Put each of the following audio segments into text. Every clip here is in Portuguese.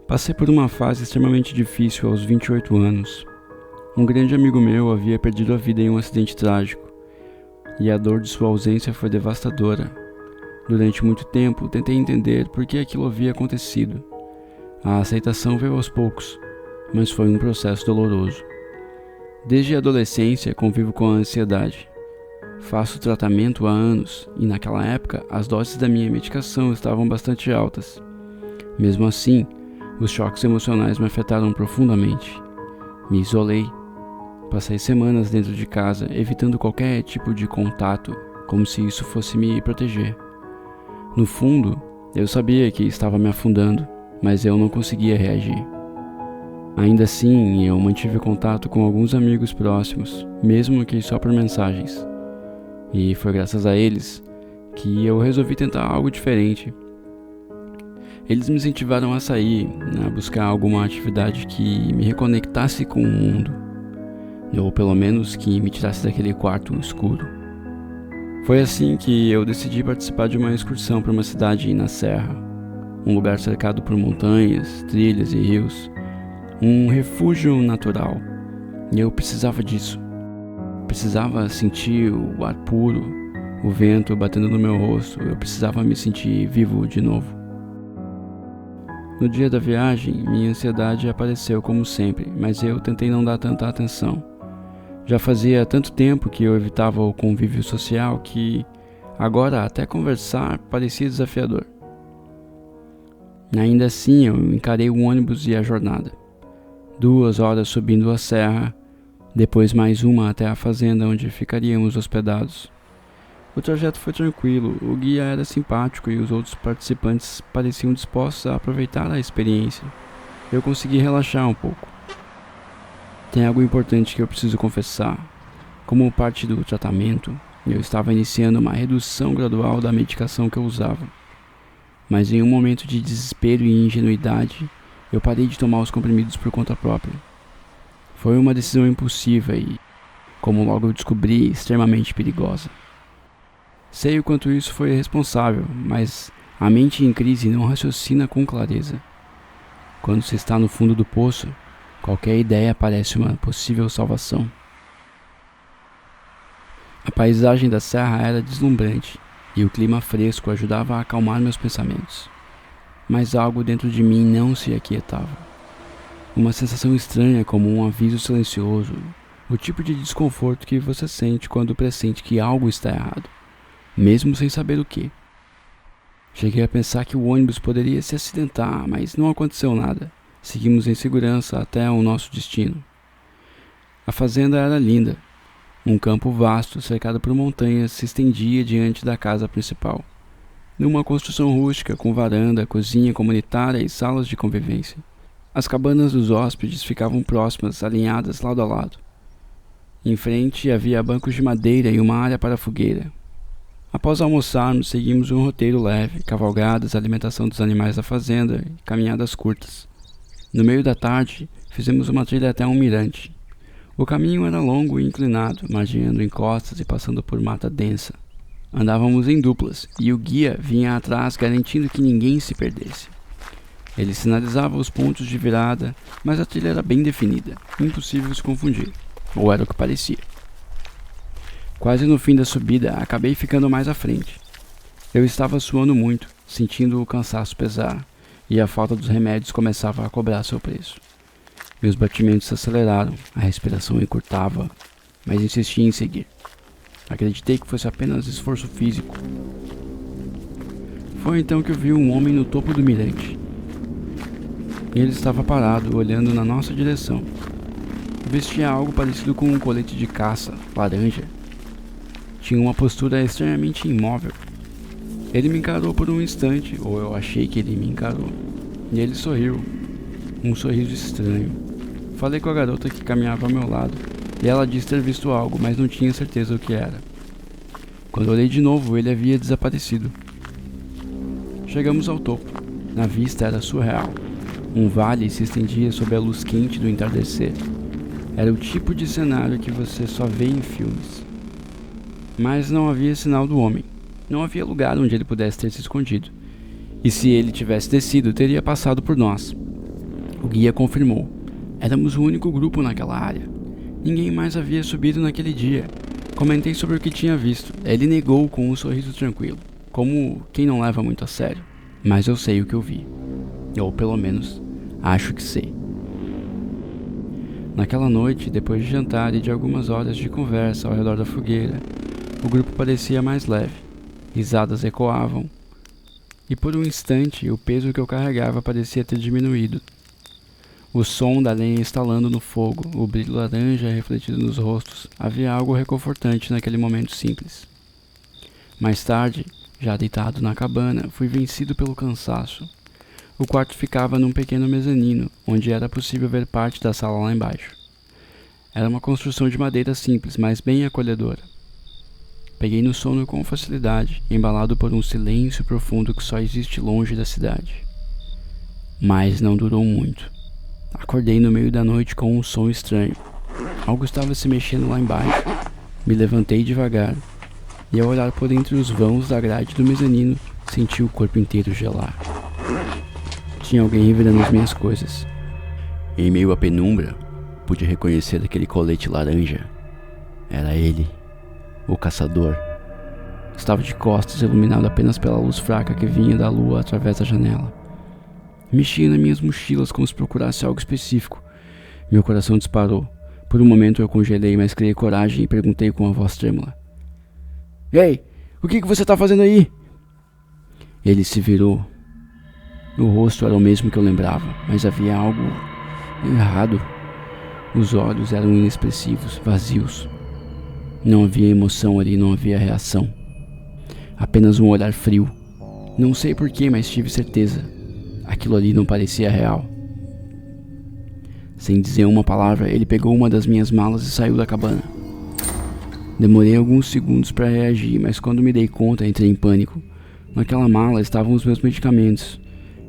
Passei por uma fase extremamente difícil aos 28 anos. Um grande amigo meu havia perdido a vida em um acidente trágico, e a dor de sua ausência foi devastadora. Durante muito tempo, tentei entender por que aquilo havia acontecido. A aceitação veio aos poucos, mas foi um processo doloroso. Desde a adolescência, convivo com a ansiedade. Faço tratamento há anos, e naquela época, as doses da minha medicação estavam bastante altas. Mesmo assim, os choques emocionais me afetaram profundamente. Me isolei. Passei semanas dentro de casa, evitando qualquer tipo de contato, como se isso fosse me proteger. No fundo, eu sabia que estava me afundando, mas eu não conseguia reagir. Ainda assim, eu mantive contato com alguns amigos próximos, mesmo que só por mensagens. E foi graças a eles que eu resolvi tentar algo diferente. Eles me incentivaram a sair, a buscar alguma atividade que me reconectasse com o mundo, ou pelo menos que me tirasse daquele quarto escuro. Foi assim que eu decidi participar de uma excursão para uma cidade na serra, um lugar cercado por montanhas, trilhas e rios, um refúgio natural. E eu precisava disso. Precisava sentir o ar puro, o vento batendo no meu rosto. Eu precisava me sentir vivo de novo. No dia da viagem, minha ansiedade apareceu como sempre, mas eu tentei não dar tanta atenção. Já fazia tanto tempo que eu evitava o convívio social que agora até conversar parecia desafiador. Ainda assim, eu encarei o ônibus e a jornada. 2 horas subindo a serra, depois mais uma até a fazenda onde ficaríamos hospedados. O trajeto foi tranquilo, o guia era simpático e os outros participantes pareciam dispostos a aproveitar a experiência. Eu consegui relaxar um pouco. Tem algo importante que eu preciso confessar. Como parte do tratamento, eu estava iniciando uma redução gradual da medicação que eu usava. Mas em um momento de desespero e ingenuidade, eu parei de tomar os comprimidos por conta própria. Foi uma decisão impulsiva e, como logo eu descobri, extremamente perigosa. Sei o quanto isso foi irresponsável, mas a mente em crise não raciocina com clareza. Quando se está no fundo do poço, qualquer ideia parece uma possível salvação. A paisagem da serra era deslumbrante e o clima fresco ajudava a acalmar meus pensamentos. Mas algo dentro de mim não se aquietava. Uma sensação estranha, como um aviso silencioso, o tipo de desconforto que você sente quando pressente que algo está errado, mesmo sem saber o que. Cheguei a pensar que o ônibus poderia se acidentar, mas não aconteceu nada. Seguimos em segurança até o nosso destino. A fazenda era linda. Um campo vasto, cercado por montanhas, se estendia diante da casa principal. Numa construção rústica com varanda, cozinha comunitária e salas de convivência. As cabanas dos hóspedes ficavam próximas, alinhadas lado a lado. Em frente havia bancos de madeira e uma área para fogueira. Após almoçarmos, seguimos um roteiro leve, cavalgadas, alimentação dos animais da fazenda e caminhadas curtas. No meio da tarde, fizemos uma trilha até um mirante. O caminho era longo e inclinado, margeando encostas e passando por mata densa. Andávamos em duplas, e o guia vinha atrás garantindo que ninguém se perdesse. Ele sinalizava os pontos de virada, mas a trilha era bem definida, impossível se confundir, ou era o que parecia. Quase no fim da subida, acabei ficando mais à frente. Eu estava suando muito, sentindo o cansaço pesar, e a falta dos remédios começava a cobrar seu preço. Meus batimentos se aceleraram, a respiração encurtava, mas insisti em seguir. Acreditei que fosse apenas esforço físico. Foi então que eu vi um homem no topo do mirante. Ele estava parado, olhando na nossa direção. Vestia algo parecido com um colete de caça, laranja. Tinha uma postura estranhamente imóvel. Ele me encarou por um instante, ou eu achei que ele me encarou. E ele sorriu. Um sorriso estranho. Falei com a garota que caminhava ao meu lado, e ela disse ter visto algo, mas não tinha certeza o que era. Quando olhei de novo, ele havia desaparecido. Chegamos ao topo. A vista era surreal. Um vale se estendia sob a luz quente do entardecer. Era o tipo de cenário que você só vê em filmes. Mas não havia sinal do homem. Não havia lugar onde ele pudesse ter se escondido. E se ele tivesse descido, teria passado por nós. O guia confirmou. Éramos o único grupo naquela área. Ninguém mais havia subido naquele dia. Comentei sobre o que tinha visto. Ele negou com um sorriso tranquilo, como quem não leva muito a sério. Mas eu sei o que eu vi. Ou pelo menos, acho que sei. Naquela noite, depois de jantar e de algumas horas de conversa ao redor da fogueira, o grupo parecia mais leve. Risadas ecoavam. E por um instante, o peso que eu carregava parecia ter diminuído. O som da lenha estalando no fogo, o brilho laranja refletido nos rostos, havia algo reconfortante naquele momento simples. Mais tarde, já deitado na cabana, fui vencido pelo cansaço. O quarto ficava num pequeno mezanino, onde era possível ver parte da sala lá embaixo. Era uma construção de madeira simples, mas bem acolhedora. Peguei no sono com facilidade, embalado por um silêncio profundo que só existe longe da cidade. Mas não durou muito. Acordei no meio da noite com um som estranho. Algo estava se mexendo lá embaixo. Me levantei devagar, e ao olhar por entre os vãos da grade do mezanino, senti o corpo inteiro gelar. Tinha alguém revirando as minhas coisas. Em meio à penumbra, pude reconhecer aquele colete laranja. Era ele, o caçador. Estava de costas, iluminado apenas pela luz fraca que vinha da lua através da janela. Mexia nas minhas mochilas como se procurasse algo específico. Meu coração disparou. Por um momento eu congelei, mas criei coragem e perguntei com a voz trêmula: "Ei, o que você está fazendo aí?" Ele se virou. O rosto era o mesmo que eu lembrava, mas havia algo errado. Os olhos eram inexpressivos, vazios. Não havia emoção ali, não havia reação. Apenas um olhar frio. Não sei porquê, mas tive certeza. Aquilo ali não parecia real. Sem dizer uma palavra, ele pegou uma das minhas malas e saiu da cabana. Demorei alguns segundos para reagir, mas quando me dei conta, entrei em pânico. Naquela mala estavam os meus medicamentos.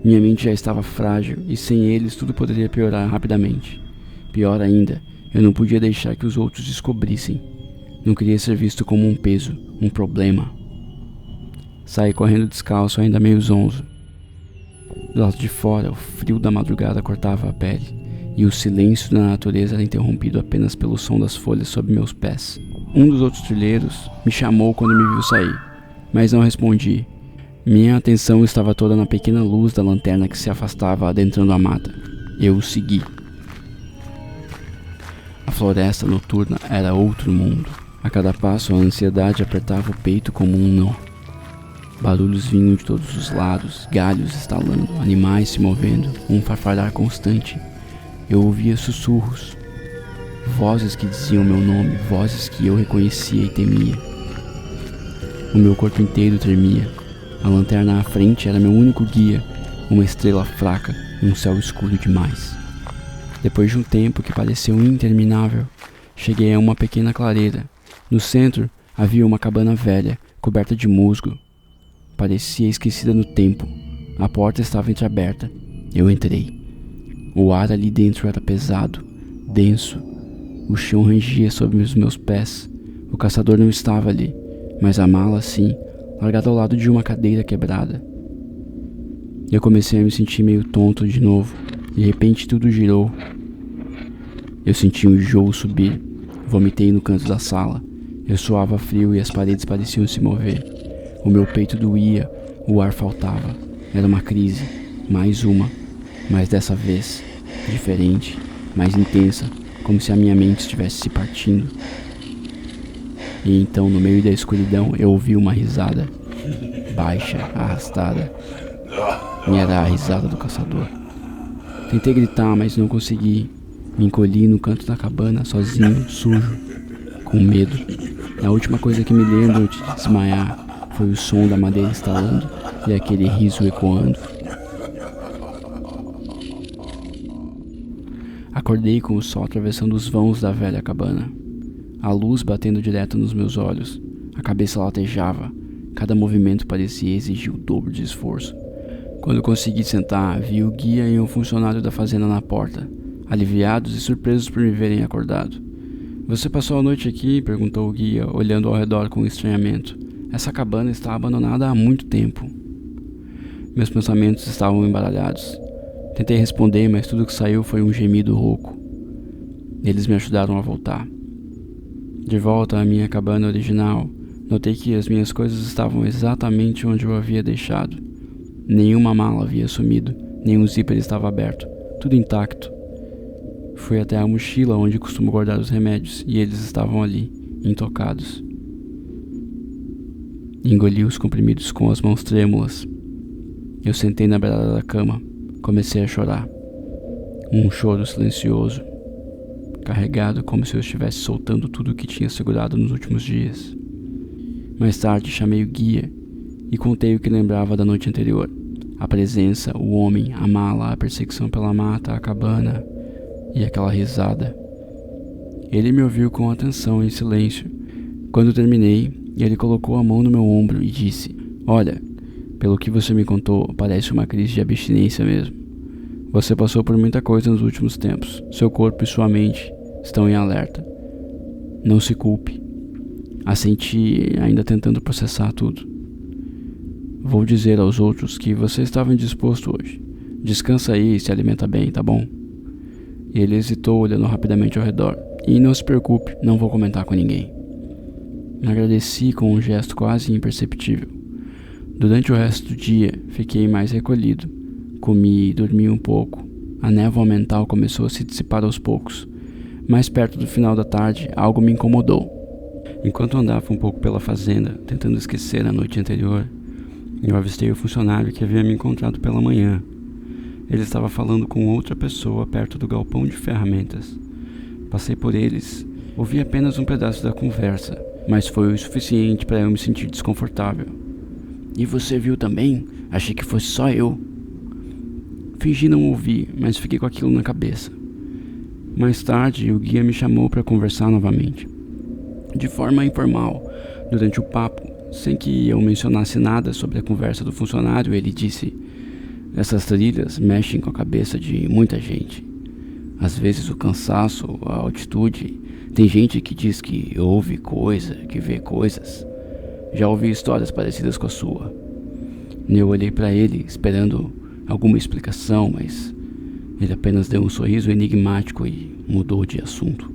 Minha mente já estava frágil e sem eles tudo poderia piorar rapidamente. Pior ainda, eu não podia deixar que os outros descobrissem. Não queria ser visto como um peso, um problema. Saí correndo descalço, ainda meio zonzo. Do lado de fora, o frio da madrugada cortava a pele, e o silêncio da natureza era interrompido apenas pelo som das folhas sob meus pés. Um dos outros trilheiros me chamou quando me viu sair, mas não respondi. Minha atenção estava toda na pequena luz da lanterna que se afastava adentrando a mata. Eu o segui. A floresta noturna era outro mundo. A cada passo a ansiedade apertava o peito como um nó. Barulhos vinham de todos os lados, galhos estalando, animais se movendo, um farfalhar constante. Eu ouvia sussurros, vozes que diziam meu nome, vozes que eu reconhecia e temia. O meu corpo inteiro tremia. A lanterna à frente era meu único guia, uma estrela fraca e um céu escuro demais. Depois de um tempo que pareceu interminável, cheguei a uma pequena clareira. No centro havia uma cabana velha, coberta de musgo. Parecia esquecida no tempo. A porta estava entreaberta. Eu entrei. O ar ali dentro era pesado, denso. O chão rangia sob os meus pés. O caçador não estava ali, mas a mala sim, largada ao lado de uma cadeira quebrada. Eu comecei a me sentir meio tonto de novo. De repente tudo girou. Eu senti um enjoo subir. Vomitei no canto da sala. Eu suava frio e as paredes pareciam se mover. O meu peito doía, o ar faltava. Era uma crise, mais uma, mas dessa vez, diferente, mais intensa, como se a minha mente estivesse se partindo. E então, no meio da escuridão, eu ouvi uma risada, baixa, arrastada. E era a risada do caçador. Tentei gritar, mas não consegui. Me encolhi no canto da cabana, sozinho, sujo, com medo. A última coisa que me lembro antes de desmaiar foi o som da madeira estalando e aquele riso ecoando. Acordei com o sol atravessando os vãos da velha cabana. A luz batendo direto nos meus olhos. A cabeça latejava. Cada movimento parecia exigir o dobro de esforço. Quando consegui sentar, vi o guia e um funcionário da fazenda na porta, aliviados e surpresos por me verem acordado. "Você passou a noite aqui?" perguntou o guia, olhando ao redor com estranhamento. "Essa cabana está abandonada há muito tempo." Meus pensamentos estavam embaralhados. Tentei responder, mas tudo que saiu foi um gemido rouco. Eles me ajudaram a voltar. De volta à minha cabana original, notei que as minhas coisas estavam exatamente onde eu havia deixado. Nenhuma mala havia sumido, nenhum zíper estava aberto, tudo intacto. Fui até a mochila onde costumo guardar os remédios e eles estavam ali, intocados. Engoli os comprimidos com as mãos trêmulas. Eu sentei na beirada da cama, comecei a chorar. Um choro silencioso, carregado como se eu estivesse soltando tudo o que tinha segurado nos últimos dias. Mais tarde chamei o guia e contei o que lembrava da noite anterior. A presença, o homem, a mala, a perseguição pela mata, a cabana e aquela risada. Ele me ouviu com atenção em silêncio. Quando terminei, ele colocou a mão no meu ombro e disse: "Olha, pelo que você me contou, parece uma crise de abstinência mesmo. Você passou por muita coisa nos últimos tempos. Seu corpo e sua mente estão em alerta. Não se culpe." Assenti, ainda tentando processar tudo. "Vou dizer aos outros que você estava indisposto hoje. Descansa aí e se alimenta bem, tá bom?" Ele hesitou, olhando rapidamente ao redor. "E não se preocupe, não vou comentar com ninguém." Agradeci com um gesto quase imperceptível. Durante o resto do dia, fiquei mais recolhido. Comi e dormi um pouco. A névoa mental começou a se dissipar aos poucos. Mais perto do final da tarde, algo me incomodou. Enquanto andava um pouco pela fazenda, tentando esquecer a noite anterior, eu avistei o funcionário que havia me encontrado pela manhã. Ele estava falando com outra pessoa perto do galpão de ferramentas. Passei por eles, ouvi apenas um pedaço da conversa, mas foi o suficiente para eu me sentir desconfortável. "E você viu também? Achei que fosse só eu." Fingi não ouvir, mas fiquei com aquilo na cabeça. Mais tarde, o guia me chamou para conversar novamente. De forma informal, durante o papo, sem que eu mencionasse nada sobre a conversa do funcionário, ele disse: "Essas trilhas mexem com a cabeça de muita gente. Às vezes o cansaço, a altitude. Tem gente que diz que ouve coisa, que vê coisas. Já ouvi histórias parecidas com a sua." Eu olhei para ele, esperando alguma explicação, mas ele apenas deu um sorriso enigmático e mudou de assunto.